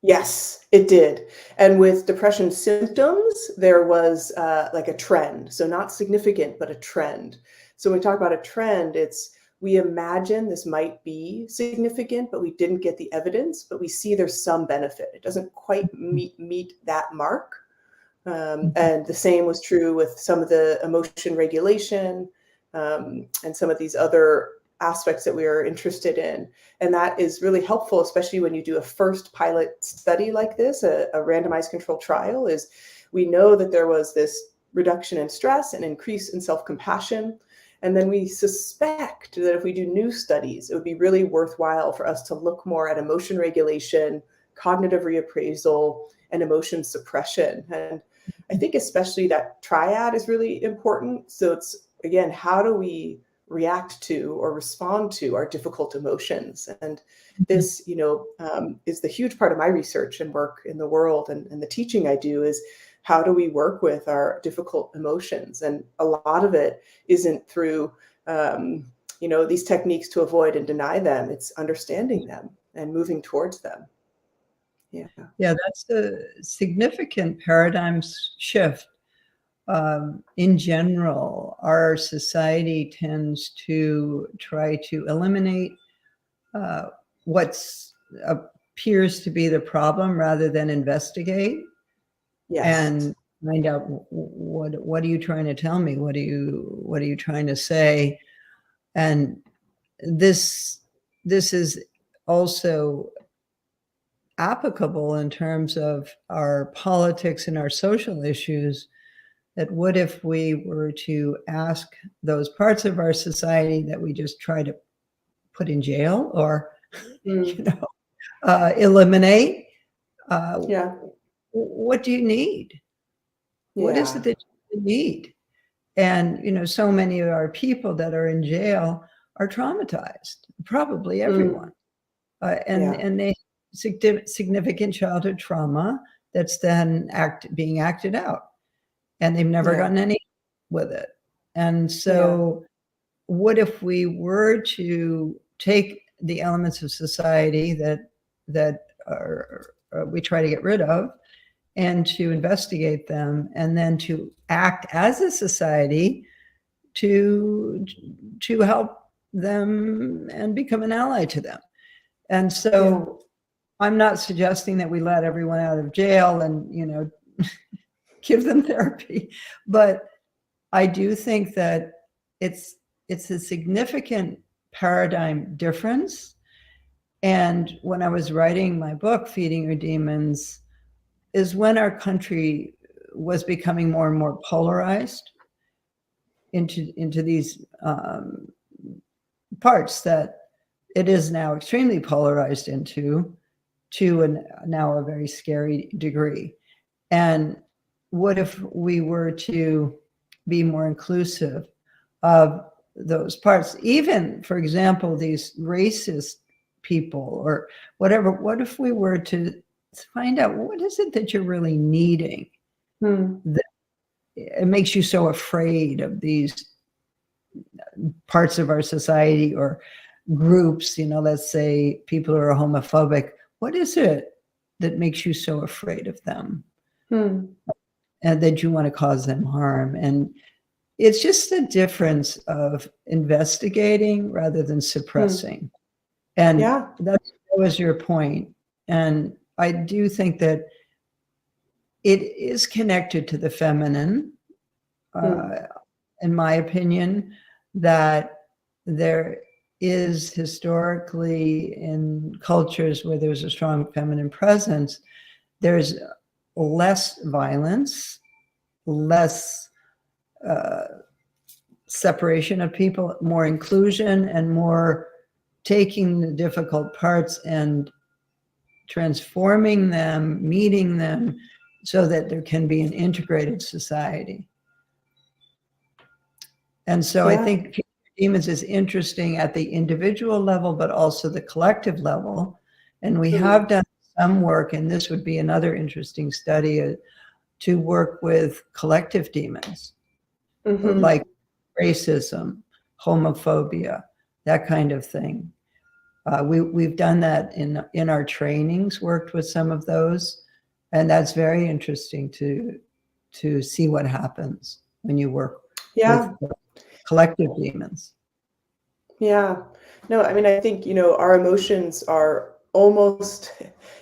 S4: Yes, it did. And with depression symptoms, there was like a trend. So not significant, but a trend. So when we talk about a trend, we imagine this might be significant, but we didn't get the evidence, but we see there's some benefit. It doesn't quite meet that mark. And the same was true with some of the emotion regulation and some of these other aspects that we are interested in. And that is really helpful, especially when you do a first pilot study like this, a randomized controlled trial, is we know that there was this reduction in stress and increase in self-compassion. And then we suspect that if we do new studies, it would be really worthwhile for us to look more at emotion regulation, cognitive reappraisal, and emotion suppression. And I think especially that triad is really important. So it's, again, how do we react to or respond to our difficult emotions? And this, is the huge part of my research and work in the world, and the teaching I do is how do we work with our difficult emotions? And a lot of it isn't through, these techniques to avoid and deny them. It's understanding them and moving towards them. Yeah,
S3: that's a significant paradigm shift. In general, our society tends to try to eliminate what appears to be the problem rather than investigate.
S4: Yes.
S3: And find out what are you trying to tell me? What are you trying to say? And this is also applicable in terms of our politics and our social issues. That what if we were to ask those parts of our society that we just try to put in jail or eliminate? What do you need? What is it that you need? And so many of our people that are in jail are traumatized. Probably everyone, and they have significant childhood trauma that's then being acted out. And they've never gotten any with it. And so what if we were to take the elements of society that we try to get rid of and to investigate them, and then to act as a society to help them and become an ally to them? And so I'm not suggesting that we let everyone out of jail and, give them therapy. But I do think that it's a significant paradigm difference. And when I was writing my book, Feeding Your Demons, is when our country was becoming more and more polarized into these parts that it is now extremely polarized to now a very scary degree. And what if we were to be more inclusive of those parts? Even, for example, these racist people or whatever, what if we were to find out what is it that you're really needing that it makes you so afraid of these parts of our society or groups? Let's say people who are homophobic. What is it that makes you so afraid of them? And that you want to cause them harm? And it's just a difference of investigating rather than suppressing. And that was your point. And I do think that it is connected to the feminine, in my opinion, that there is historically in cultures where there's a strong feminine presence, there's less violence, less separation of people, more inclusion, and more taking the difficult parts and transforming them, meeting them, so that there can be an integrated society. And so I think demons is interesting at the individual level, but also the collective level. And we have done some work, and this would be another interesting study, to work with collective demons, like racism, homophobia, that kind of thing. We've done that in our trainings, worked with some of those, and that's very interesting to see what happens when you work with collective demons.
S4: Yeah. No, I mean, I think, our emotions are almost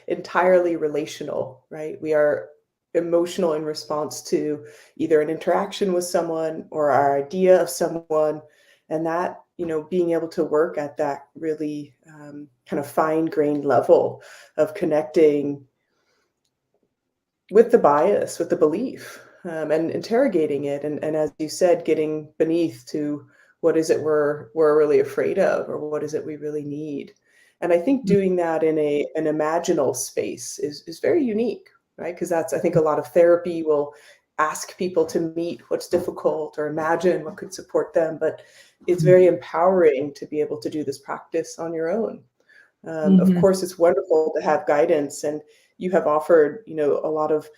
S4: entirely relational, right? We are emotional in response to either an interaction with someone or our idea of someone. And that, being able to work at that really kind of fine-grained level of connecting with the bias, with the belief, and interrogating it. And as you said, getting beneath to what is it we're really afraid of, or what is it we really need. And I think doing that in an imaginal space is very unique, right? Because I think a lot of therapy will ask people to meet what's difficult or imagine what could support them, but it's very empowering to be able to do this practice on your own. Of course, it's wonderful to have guidance, and you have offered, a lot of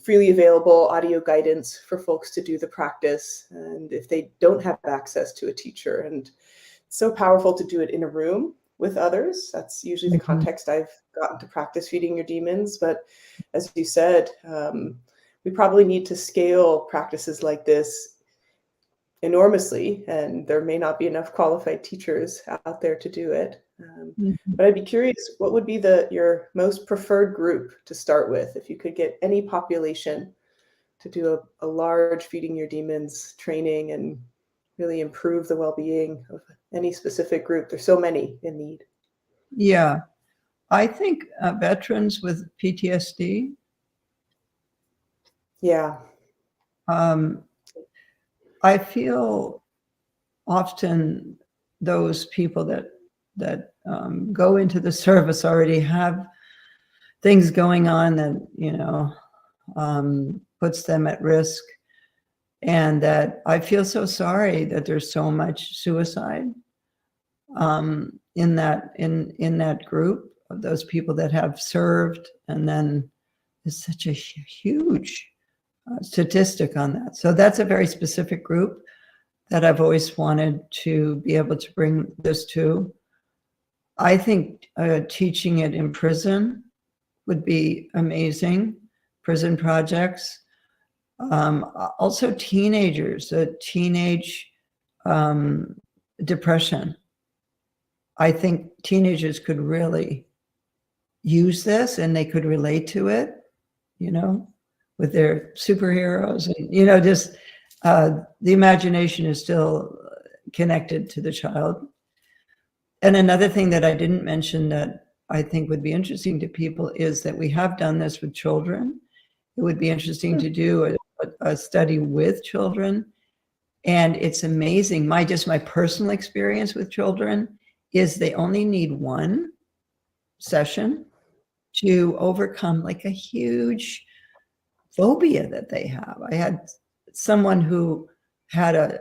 S4: freely available audio guidance for folks to do the practice, and if they don't have access to a teacher. And it's so powerful to do it in a room with others. That's usually the context I've gotten to practice feeding your demons. But as you said, we probably need to scale practices like this enormously, and there may not be enough qualified teachers out there to do it. But I'd be curious, what would be your most preferred group to start with if you could get any population to do a large feeding your demons training and really improve the well-being of any specific group? There's so many in need.
S3: Yeah, I think veterans with PTSD.
S4: Yeah.
S3: I feel often those people that go into the service already have things going on that, puts them at risk. And that I feel so sorry that there's so much suicide in that group of those people that have served. And then there's such a huge statistic on that. So that's a very specific group that I've always wanted to be able to bring this to. I think teaching it in prison would be amazing. Prison projects. Also teenagers, teenage depression. I think teenagers could really use this, and they could relate to it, with their superheroes, and just the imagination is still connected to the child. And another thing that I didn't mention that I think would be interesting to people is that we have done this with children. It would be interesting to do a study with children. And it's amazing. My personal experience with children is they only need one session to overcome like a huge phobia that they have. I had someone who had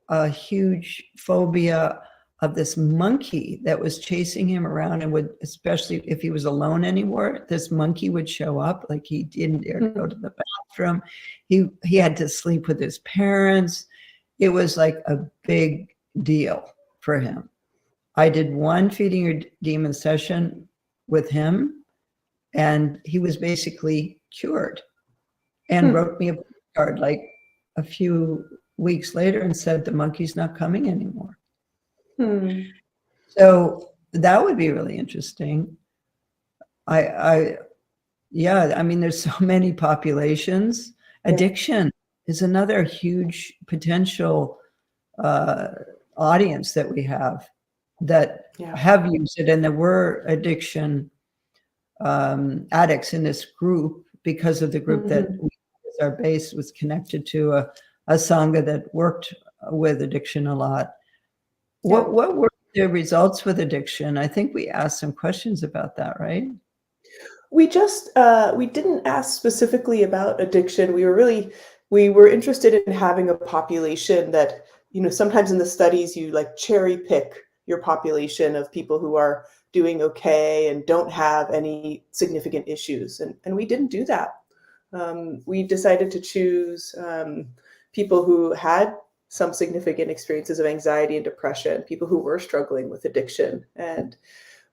S3: a huge phobia of this monkey that was chasing him around, and would, especially if he was alone anywhere, this monkey would show up. Like, he didn't dare to go to the bathroom. He had to sleep with his parents. It was like a big deal for him. I did one feeding your demon session with him, and he was basically cured, and wrote me a card like a few weeks later and said the monkey's not coming anymore. So that would be really interesting. I mean, there's so many populations. Addiction is another huge potential audience that we have that have used it, and there were addiction addicts in this group because of the group that our base was connected to a sangha that worked with addiction a lot. What were the results with addiction? I think we asked some questions about that, right?
S4: We didn't ask specifically about addiction. We were interested in having a population that, sometimes in the studies you like cherry pick your population of people who are doing okay and don't have any significant issues. And we didn't do that. We decided to choose people who had some significant experiences of anxiety and depression, people who were struggling with addiction. And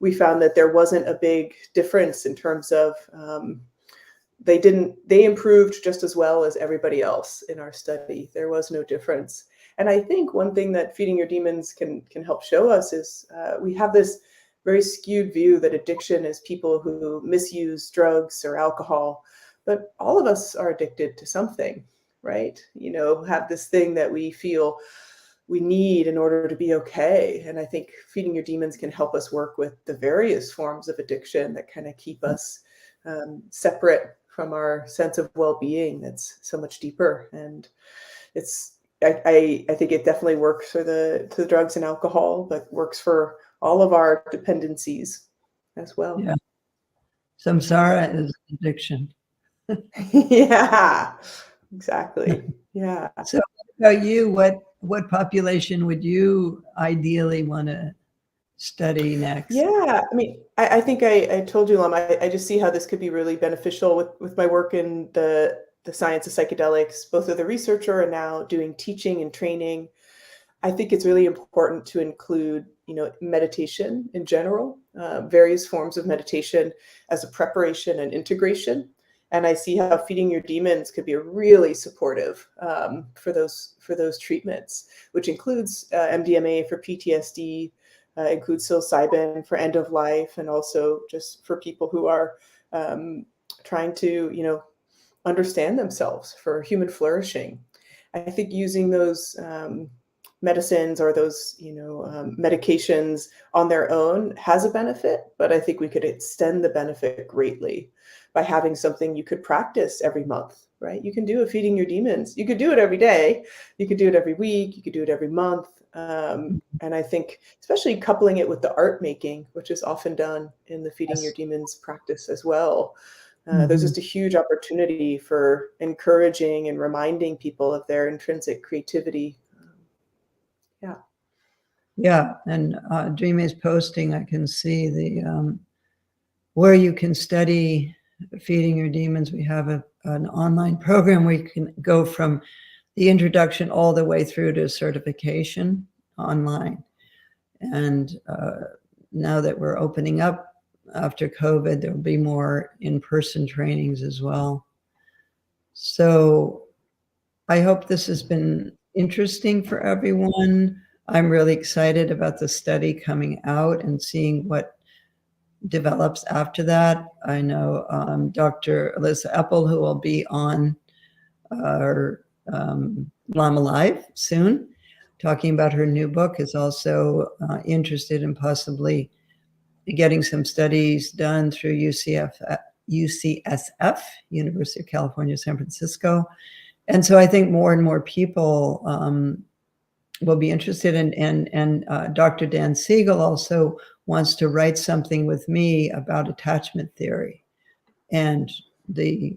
S4: we found that there wasn't a big difference in terms of they improved just as well as everybody else in our study. There was no difference. And I think one thing that Feeding Your Demons can help show us is we have this very skewed view that addiction is people who misuse drugs or alcohol, but all of us are addicted to something, right? Have this thing that we feel we need in order to be okay. And I think Feeding Your Demons can help us work with the various forms of addiction that kind of keep us separate from our sense of well-being that's so much deeper. And I think it definitely works for the drugs and alcohol, but works for all of our dependencies as well.
S3: Yeah. Samsara is addiction.
S4: Yeah, exactly. Yeah.
S3: So what about you? What population would you ideally want to study next?
S4: Yeah, I mean, I think I told you, Lama, I just see how this could be really beneficial with my work in the science of psychedelics, both as a researcher and now doing teaching and training. I think it's really important to include, meditation in general, various forms of meditation as a preparation and integration. And I see how Feeding Your Demons could be really supportive for those treatments, which includes MDMA for PTSD, includes psilocybin for end of life, and also just for people who are trying to, understand themselves for human flourishing. I think using those medicines or those, medications on their own has a benefit, but I think we could extend the benefit greatly by having something you could practice every month, right? You can do a Feeding Your Demons. You could do it every day. You could do it every week. You could do it every month. And I think especially coupling it with the art making, which is often done in the Feeding Your Demons practice as well. There's just a huge opportunity for encouraging and reminding people of their intrinsic creativity.
S3: Yeah, and Drimé posting, I can see the where you can study Feeding Your Demons. We have an online program where you can go from the introduction all the way through to certification online. And now that we're opening up after COVID, there'll be more in-person trainings as well. So I hope this has been interesting for everyone. I'm really excited about the study coming out and seeing what develops after that. I know Dr. Alyssa Eppel, who will be on our Lama Live soon, talking about her new book, is also interested in possibly getting some studies done through UCSF, University of California, San Francisco. And so I think more and more people will be interested in, and Dr. Dan Siegel also wants to write something with me about attachment theory and the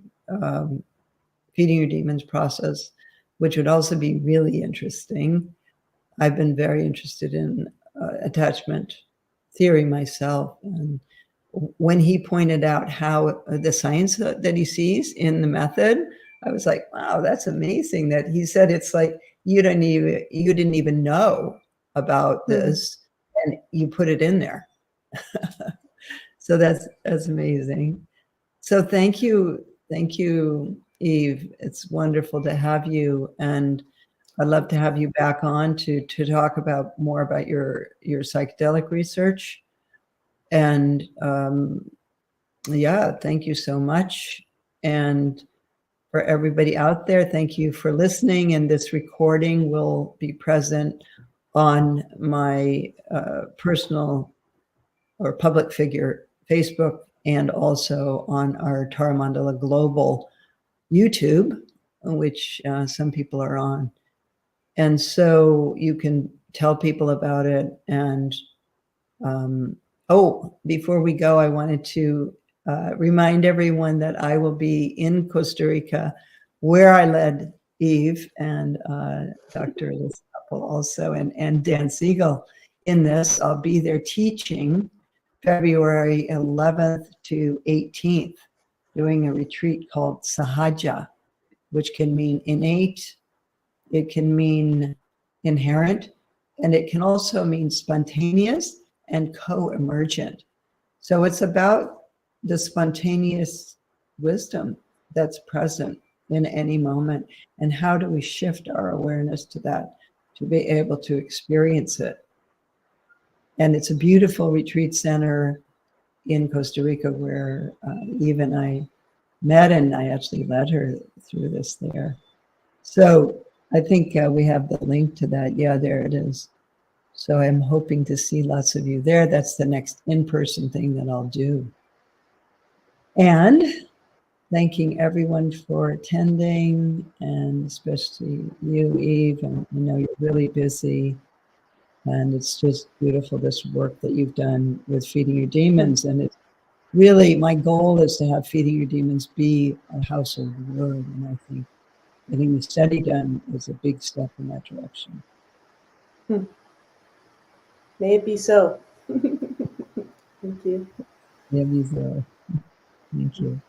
S3: Feeding Your Demons process, which would also be really interesting. I've been very interested in attachment theory myself. And when he pointed out how the science that he sees in the method, I was like, wow, that's amazing that he said it's like you didn't even know about this and you put it in there. So that's amazing. So thank you, Eve. It's wonderful to have you, and I'd love to have you back on to talk about more about your psychedelic research. And yeah, thank you so much. And for everybody out there, thank you for listening. And this recording will be present on my personal or public figure Facebook, and also on our Tara Mandala Global YouTube, which some people are on. And so you can tell people about it. And oh, before we go, I wanted to remind everyone that I will be in Costa Rica, where I led Eve and Dr. Liz Apple also, and Dan Siegel in this. I'll be there teaching February 11th to 18th, doing a retreat called Sahaja, which can mean innate, it can mean inherent, and it can also mean spontaneous and co-emergent. So it's about the spontaneous wisdom that's present in any moment, and how do we shift our awareness to that, to be able to experience it. And it's a beautiful retreat center in Costa Rica where Eve and I met, and I actually led her through this there. So I think we have the link to that. Yeah, there it is. So I'm hoping to see lots of you there. That's the next in-person thing that I'll do. And thanking everyone for attending, and especially you, Eve. And I know you're really busy, and it's just beautiful, this work that you've done with Feeding Your Demons. And it's really, my goal is to have Feeding Your Demons be a household word. And I think getting the study done is a big step in that direction.
S4: May it be so. Thank you.
S3: Maybe so. Thank you.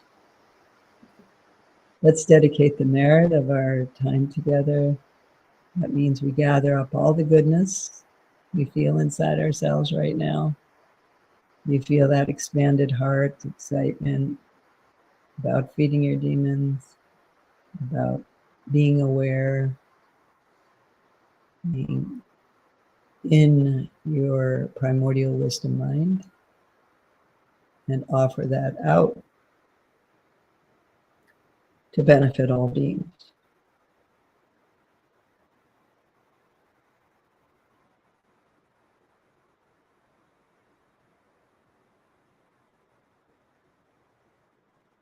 S3: Let's dedicate the merit of our time together. That means we gather up all the goodness we feel inside ourselves right now. You feel that expanded heart, excitement about feeding your demons, about being aware, being in your primordial wisdom mind, and offer that out to benefit all beings.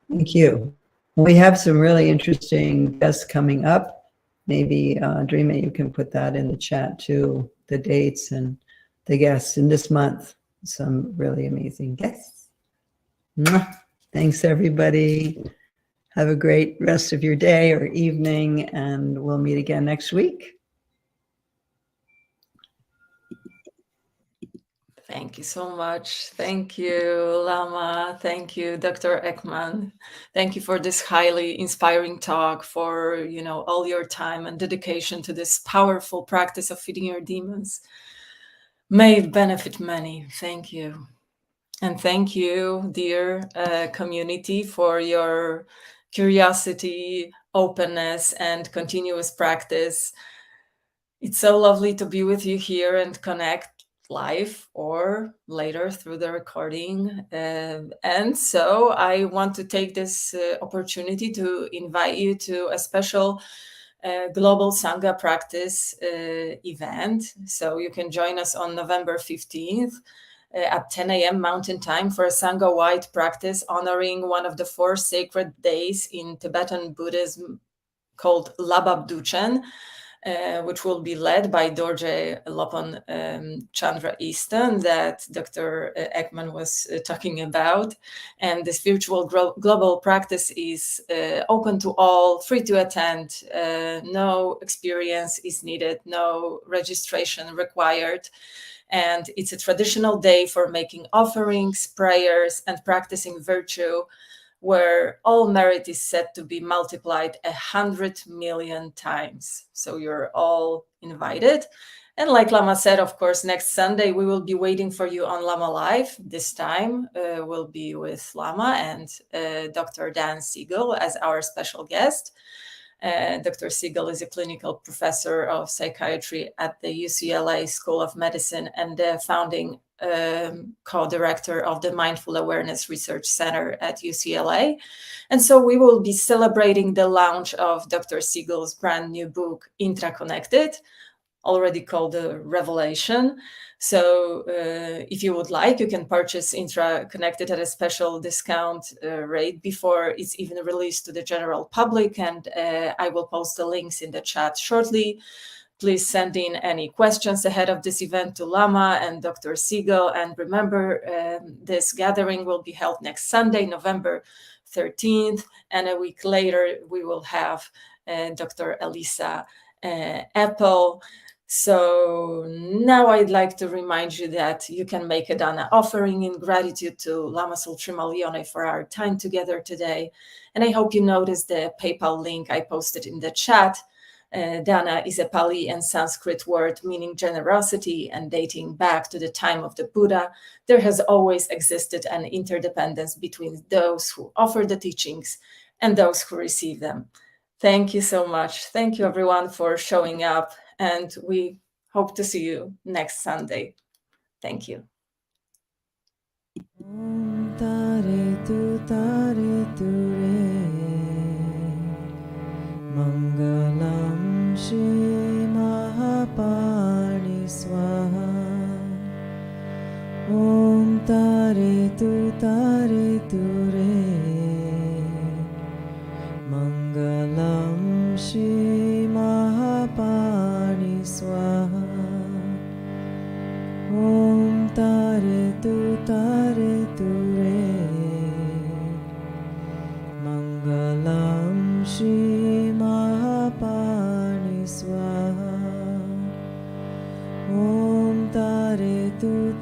S3: Thank you. We have some really interesting guests coming up. Maybe Drimé, you can put that in the chat too, the dates and the guests in this month. Some really amazing guests. Mwah. Thanks, everybody. Have a great rest of your day or evening, and we'll meet again next week.
S2: Thank you so much. Thank you, Lama. Thank you, Dr. Ekman. Thank you for this highly inspiring talk, for all your time and dedication to this powerful practice of feeding your demons. May it benefit many. Thank you. And thank you, dear community, for your curiosity, openness, and continuous practice. It's so lovely to be with you here and connect live or later through the recording. And so I want to take this opportunity to invite you to a special Global Sangha Practice event. So you can join us on November 15th at 10 a.m. Mountain Time for a Sangha-wide practice honoring one of the 4 sacred days in Tibetan Buddhism called Labab Duchen, which will be led by Dorje Lopon Chandra Easton that Dr. Ekman was talking about. And this virtual global practice is open to all, free to attend. No experience is needed, no registration required. And it's a traditional day for making offerings, prayers, and practicing virtue, where all merit is said to be multiplied 100 million times. So you're all invited. And like Lama said, of course, next Sunday, we will be waiting for you on Lama Live. This time we'll be with Lama and Dr. Dan Siegel as our special guest. Dr. Siegel is a clinical professor of psychiatry at the UCLA School of Medicine and the founding co-director of the Mindful Awareness Research Center at UCLA. And so we will be celebrating the launch of Dr. Siegel's brand new book, Intraconnected, already called The Revelation. So if you would like, you can purchase Intraconnected at a special discount rate before it's even released to the general public. And I will post the links in the chat shortly. Please send in any questions ahead of this event to Lama and Dr. Siegel. And remember, this gathering will be held next Sunday, November 13th. And a week later, we will have Dr. Elisa Apple. So now I'd like to remind you that you can make a Dana offering in gratitude to Lama Tsultrim Allione for our time together today. And I hope you noticed the PayPal link I posted in the chat. Dana is a Pali and Sanskrit word meaning generosity, and dating back to the time of the Buddha, there has always existed an interdependence between those who offer the teachings and those who receive them. Thank you so much. Thank you, everyone, for showing up, and we hope to see you next Sunday. Thank you.
S1: Om tare tu re, Mangalam Shri Mahapani Swaha. Om tare tu re, Mangalam Shri Mahapani Swaha. Om tare tu re, Mangalam Shri Mahapani Swaha. Om tare tu